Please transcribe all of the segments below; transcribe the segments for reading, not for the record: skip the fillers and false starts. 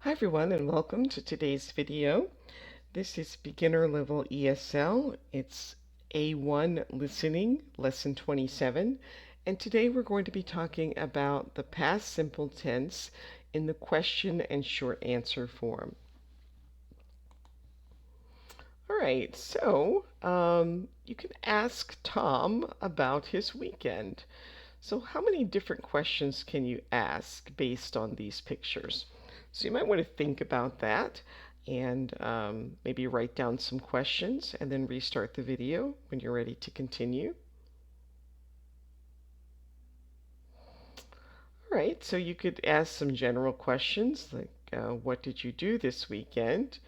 Hi everyone and welcome to today's video. This is beginner level ESL. It's A1 listening, lesson 27, and today we're going to be talking about the past simple tense in the question and short answer form. Alright, so you can ask Tom about his weekend. So how many different questions can you ask based on these pictures? So you might want to think about that and maybe write down some questions and then restart the video when you're ready to continue. All right, so you could ask some general questions like, what did you do this weekend?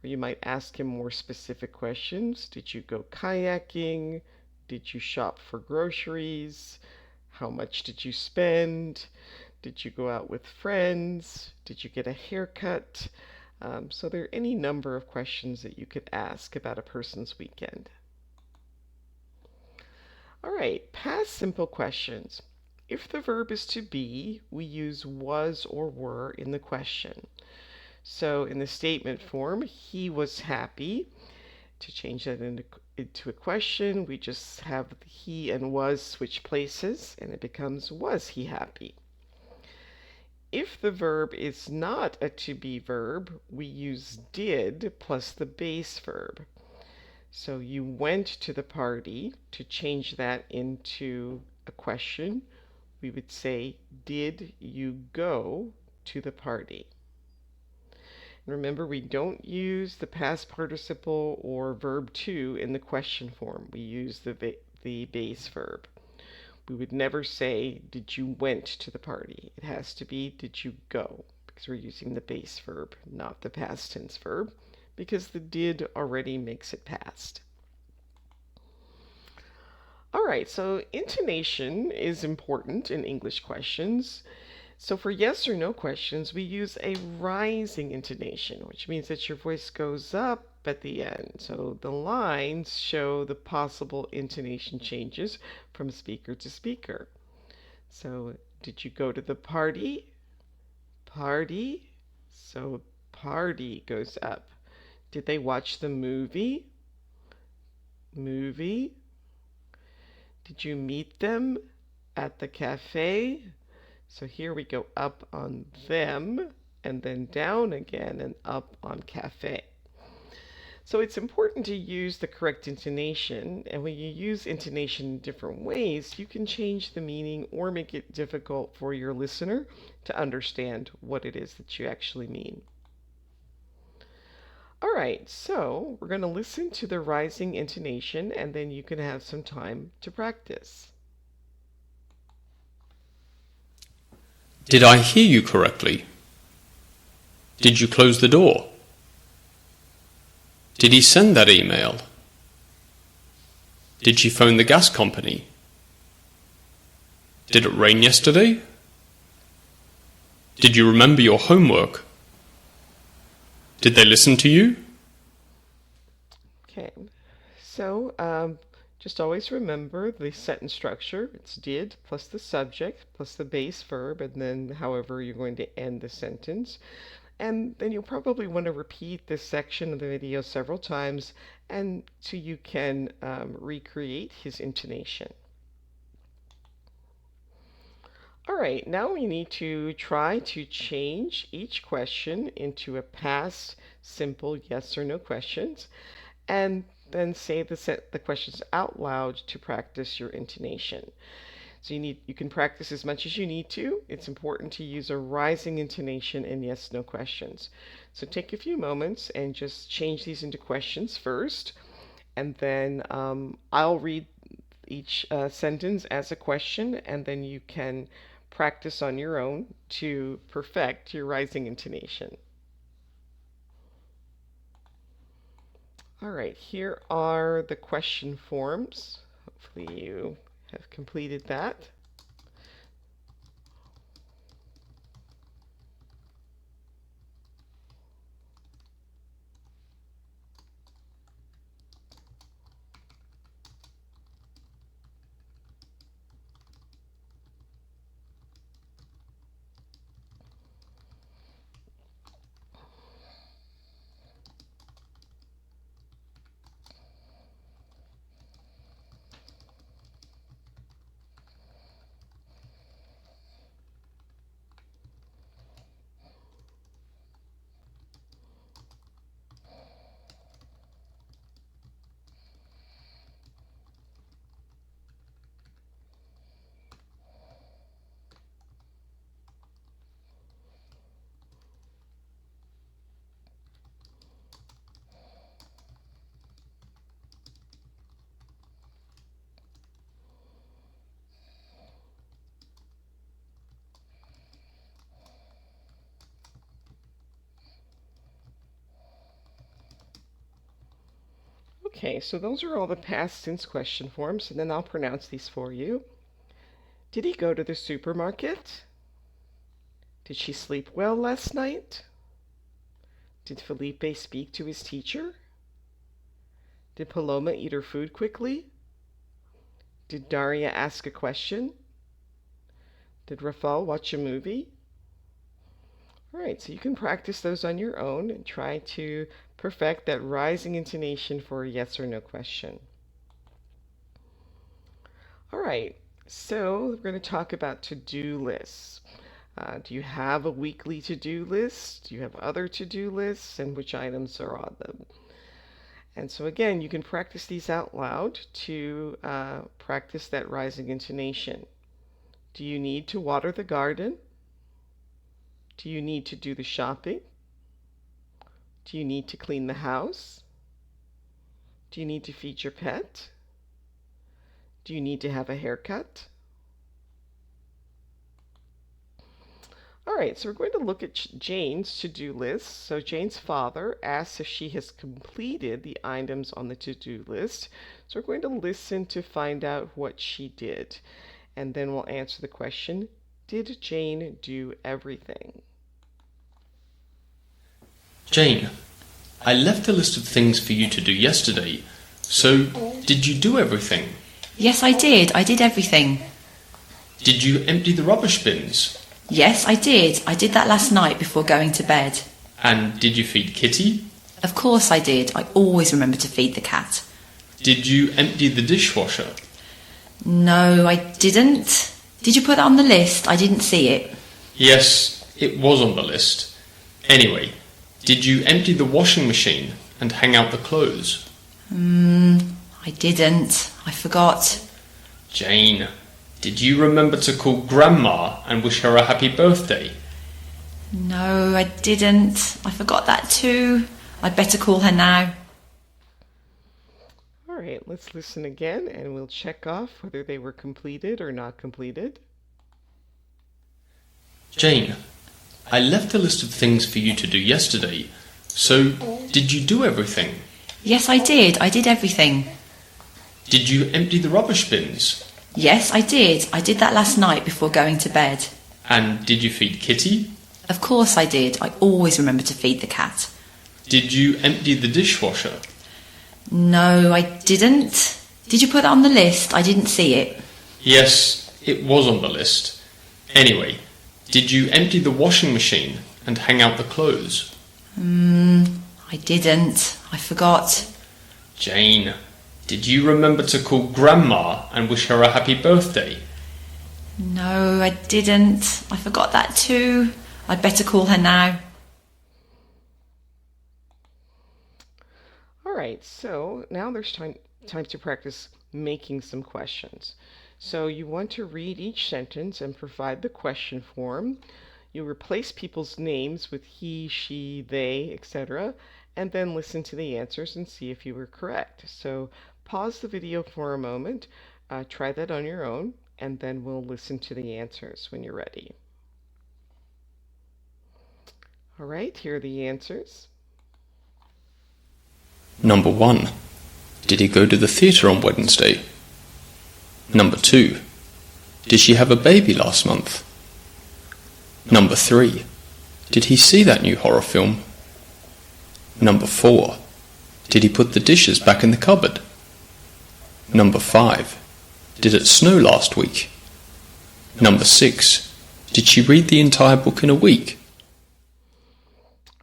Or you might ask him more specific questions. Did you go kayaking? Did you shop for groceries? How much did you spend? Did you go out with friends? Did you get a haircut? So there are any number of questions that you could ask about a person's weekend. All right, past simple questions. If the verb is to be, we use was or were in the question. So in the statement form, he was happy. To change that into a question, we just have he and was switch places, and it becomes was he happy. If the verb is not a to be verb, we use did plus the base verb. So you went to the party. To change that into a question, we would say, did you go to the party? Remember, we don't use the past participle or verb to in the question form. We use the base verb. We would never say, did you went to the party? It has to be, did you go? Because we're using the base verb, not the past tense verb, because the did already makes it past. All right, so intonation is important in English questions. So for yes or no questions, we use a rising intonation, which means that your voice goes up at the end. So the lines show the possible intonation changes from speaker to speaker. So did you go to the party? Party. So party goes up. Did they watch the movie? Movie. Did you meet them at the cafe? So here we go up on them and then down again and up on cafe. So it's important to use the correct intonation, and when you use intonation in different ways, you can change the meaning or make it difficult for your listener to understand what it is that you actually mean. All right, so we're going to listen to the rising intonation, and then you can have some time to practice. Did I hear you correctly? Did you close the door? Did he send that email? Did she phone the gas company? Did it rain yesterday? Did you remember your homework? Did they listen to you? Okay, so just always remember the sentence structure. It's did plus the subject plus the base verb, and then however you're going to end the sentence. And then you'll probably want to repeat this section of the video several times and so you can recreate his intonation. All right, now we need to try to change each question into a past simple yes or no questions and then say the questions out loud to practice your intonation. So you can practice as much as you need to. It's important to use a rising intonation in yes/no questions. So take a few moments and just change these into questions first, and then I'll read each sentence as a question, and then you can practice on your own to perfect your rising intonation. All right, here are the question forms. Hopefully you have completed that. Okay, so those are all the past tense question forms, and then I'll pronounce these for you. Did he go to the supermarket? Did she sleep well last night? Did Felipe speak to his teacher? Did Paloma eat her food quickly? Did Daria ask a question? Did Rafael watch a movie? All right, so you can practice those on your own and try to perfect that rising intonation for a yes or no question. All right, so we're going to talk about to-do lists. Do you have a weekly to-do list? Do you have other to-do lists? And which items are on them? And so again, you can practice these out loud to practice that rising intonation. Do you need to water the garden? Do you need to do the shopping? Do you need to clean the house? Do you need to feed your pet? Do you need to have a haircut? All right, so we're going to look at Jane's to-do list. So Jane's father asks if she has completed the items on the to-do list. So we're going to listen to find out what she did. And then we'll answer the question, did Jane do everything? Jane, I left a list of things for you to do yesterday. So, did you do everything? Yes, I did. I did everything. Did you empty the rubbish bins? Yes, I did. I did that last night before going to bed. And did you feed Kitty? Of course I did. I always remember to feed the cat. Did you empty the dishwasher? No, I didn't. Did you put that on the list? I didn't see it. Yes, it was on the list. Anyway, did you empty the washing machine and hang out the clothes? I didn't. I forgot. Jane, did you remember to call Grandma and wish her a happy birthday? No, I didn't. I forgot that too. I'd better call her now. All right, let's listen again and we'll check off whether they were completed or not completed. Jane, I left a list of things for you to do yesterday. So, did you do everything? Yes, I did. I did everything. Did you empty the rubbish bins? Yes, I did. I did that last night before going to bed. And did you feed Kitty? Of course I did. I always remember to feed the cat. Did you empty the dishwasher? No, I didn't. Did you put that on the list? I didn't see it. Yes, it was on the list. Anyway, did you empty the washing machine and hang out the clothes? I didn't. I forgot. Jane, did you remember to call Grandma and wish her a happy birthday? No, I didn't. I forgot that too. I'd better call her now. All right, so now there's time to practice making some questions. So you want to read each sentence and provide the question form. You replace people's names with he, she, they, etc., and then listen to the answers and see if you were correct. So pause the video for a moment, try that on your own, and then we'll listen to the answers when you're ready. All right, here are the answers. Number 1. Did he go to the theatre on Wednesday? Number 2. Did she have a baby last month? Number 3. Did he see that new horror film? Number 4. Did he put the dishes back in the cupboard? Number 5. Did it snow last week? Number 6. Did she read the entire book in a week?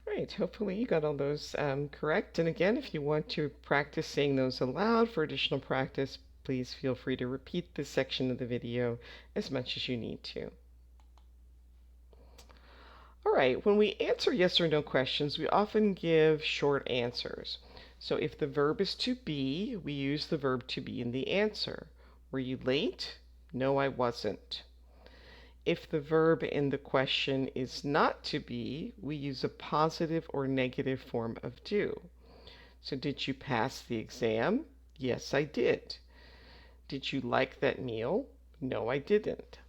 Right, hopefully you got all those correct. And again, if you want to practice saying those aloud for additional practice, please feel free to repeat this section of the video as much as you need to. All right, when we answer yes or no questions, we often give short answers. So if the verb is to be, we use the verb to be in the answer. Were you late? No, I wasn't. If the verb in the question is not to be, we use a positive or negative form of do. So did you pass the exam? Yes, I did. Did you like that meal? No, I didn't.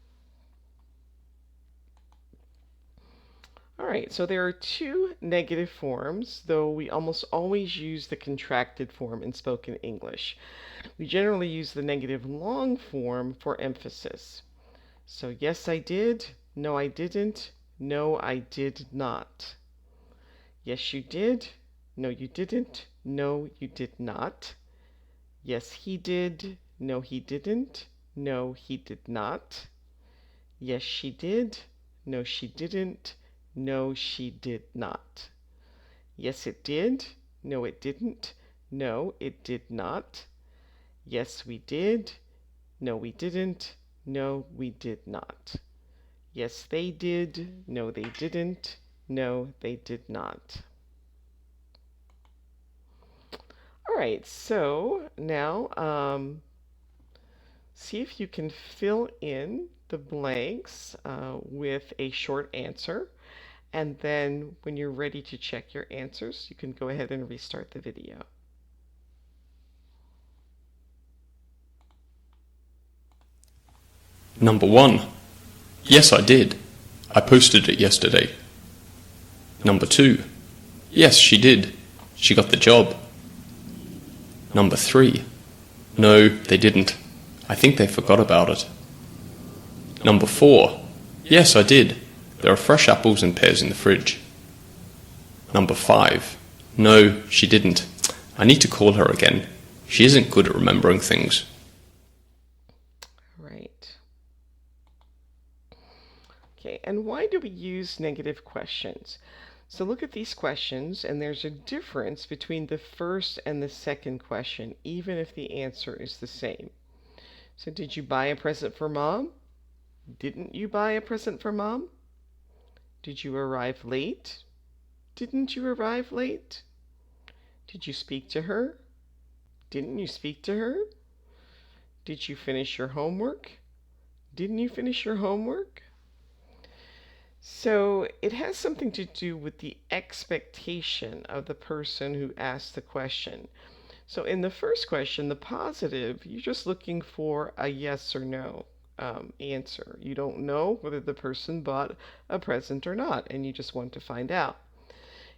All right, so there are two negative forms, though we almost always use the contracted form in spoken English. We generally use the negative long form for emphasis. So, yes, I did. No, I didn't. No, I did not. Yes, you did. No, you didn't. No, you did not. Yes, he did. No, he didn't. No, he did not. Yes, she did. No, she didn't. No, she did not. Yes, it did. No, it didn't. No, it did not. Yes, we did. No, we didn't. No, we did not. Yes, they did. No, they didn't. No, they did not. All right, so now see if you can fill in the blanks with a short answer. And then when you're ready to check your answers, you can go ahead and restart the video. Number 1. Yes, I did. I posted it yesterday. Number 2. Yes, she did. She got the job. Number 3. No, they didn't. I think they forgot about it. Number 4. Yes, I did. There are fresh apples and pears in the fridge. Number 5. No, she didn't. I need to call her again. She isn't good at remembering things. Right. Okay, and why do we use negative questions? So look at these questions, and there's a difference between the first and the second question, even if the answer is the same. So did you buy a present for mom? Didn't you buy a present for mom? Did you arrive late? Didn't you arrive late? Did you speak to her? Didn't you speak to her? Did you finish your homework? Didn't you finish your homework? So it has something to do with the expectation of the person who asked the question. So in the first question, the positive, you're just looking for a yes or no answer. You don't know whether the person bought a present or not, and you just want to find out.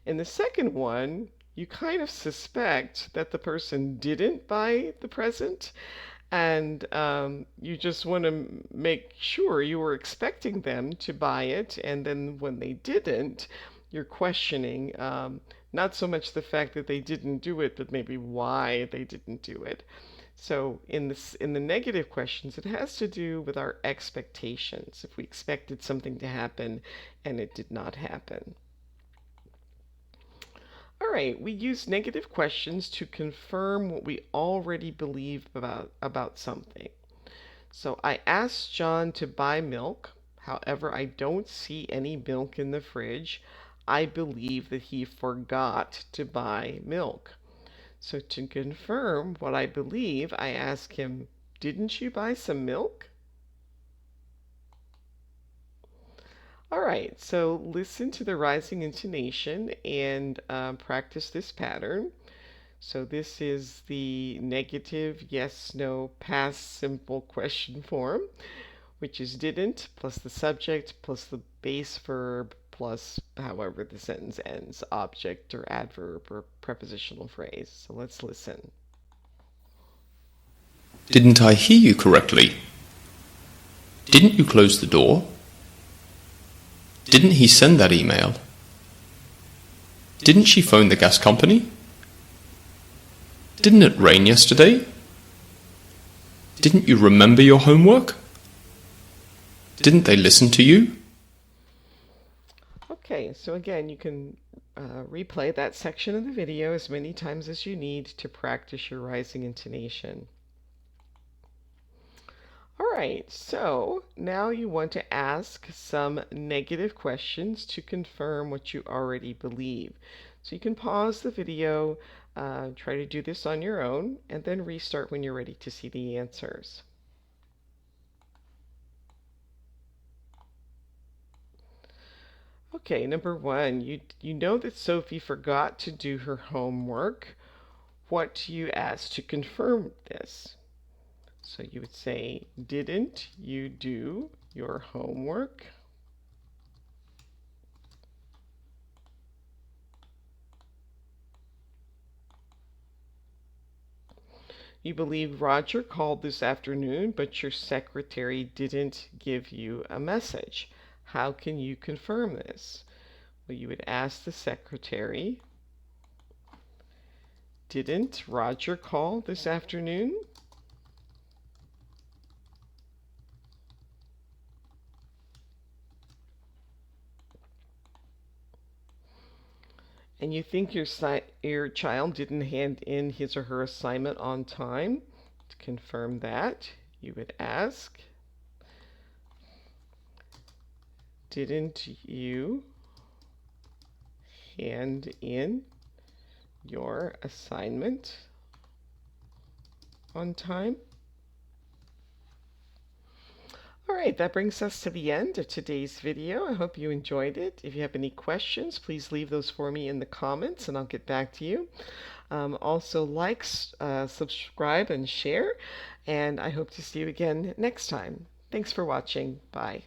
In the second one, you kind of suspect that the person didn't buy the present, and you just want to make sure you were expecting them to buy it, and then when they didn't, you're questioning not so much the fact that they didn't do it, but maybe why they didn't do it. So in the negative questions, it has to do with our expectations. If we expected something to happen and it did not happen. All right, we use negative questions to confirm what we already believe about something. So I asked John to buy milk. However, I don't see any milk in the fridge. I believe that he forgot to buy milk. So to confirm what I believe, I ask him, didn't you buy some milk? All right, so listen to the rising intonation and practice this pattern. So this is the negative yes, no, past simple question form, which is didn't plus the subject plus the base verb plus however the sentence ends, object or adverb or prepositional phrase. So let's listen. Didn't I hear you correctly? Didn't you close the door? Didn't he send that email? Didn't she phone the gas company? Didn't it rain yesterday? Didn't you remember your homework? Didn't they listen to you? Okay, so again, you can replay that section of the video as many times as you need to practice your rising intonation. All right, so now you want to ask some negative questions to confirm what you already believe. So you can pause the video, try to do this on your own, and then restart when you're ready to see the answers. Okay, number 1, you know that Sophie forgot to do her homework. What do you ask to confirm this? So you would say, didn't you do your homework? You believe Roger called this afternoon, but your secretary didn't give you a message. How can you confirm this? Well, you would ask the secretary, didn't Roger call this afternoon? And you think your child didn't hand in his or her assignment on time? To confirm that, you would ask, didn't you hand in your assignment on time? All right, that brings us to the end of today's video. I hope you enjoyed it. If you have any questions, please leave those for me in the comments and I'll get back to you. Also like, subscribe, and share, and I hope to see you again next time. Thanks for watching. Bye.